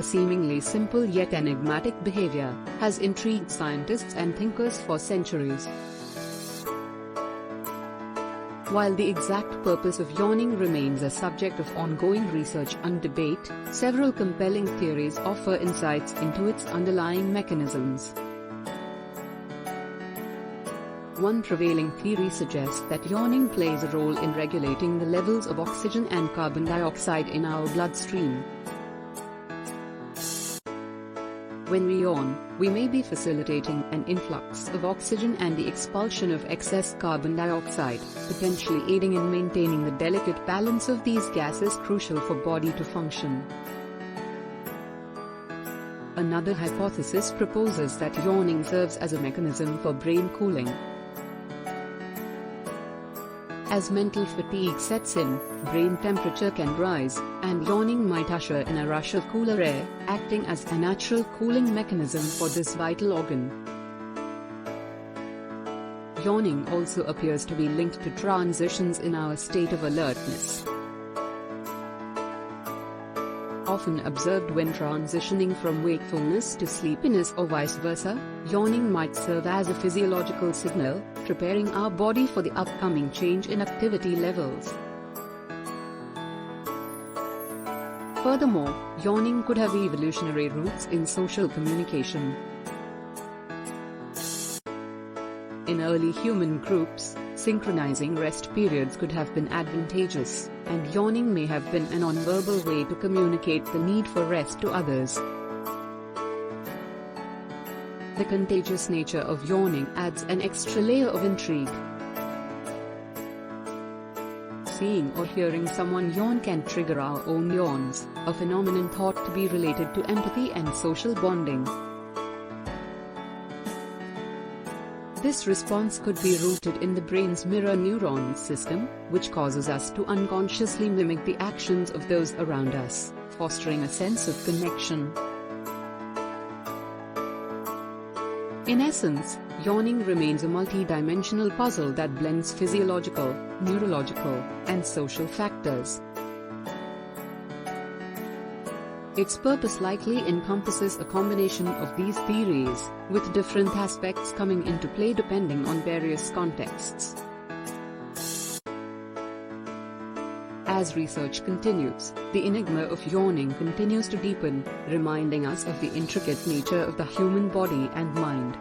a seemingly simple yet enigmatic behavior, has intrigued scientists and thinkers for centuries. While the exact purpose of yawning remains a subject of ongoing research and debate, several compelling theories offer insights into its underlying mechanisms. One prevailing theory suggests that yawning plays a role in regulating the levels of oxygen and carbon dioxide in our bloodstream. When we yawn, we may be facilitating an influx of oxygen and the expulsion of excess carbon dioxide, potentially aiding in maintaining the delicate balance of these gases crucial for body to function. Another hypothesis proposes that yawning serves as a mechanism for brain cooling. As mental fatigue sets in, brain temperature can rise, and yawning might usher in a rush of cooler air, acting as a natural cooling mechanism for this vital organ. Yawning also appears to be linked to transitions in our state of alertness. Often observed when transitioning from wakefulness to sleepiness or vice versa, yawning might serve as a physiological signal, preparing our body for the upcoming change in activity levels. Furthermore, yawning could have evolutionary roots in social communication. In early human groups, synchronizing rest periods could have been advantageous, and yawning may have been a nonverbal way to communicate the need for rest to others. The contagious nature of yawning adds an extra layer of intrigue. Seeing or hearing someone yawn can trigger our own yawns, a phenomenon thought to be related to empathy and social bonding. This response could be rooted in the brain's mirror neuron system, which causes us to unconsciously mimic the actions of those around us, fostering a sense of connection. In essence, yawning remains a multi-dimensional puzzle that blends physiological, neurological, and social factors. Its purpose likely encompasses a combination of these theories, with different aspects coming into play depending on various contexts. As research continues, the enigma of yawning continues to deepen, reminding us of the intricate nature of the human body and mind.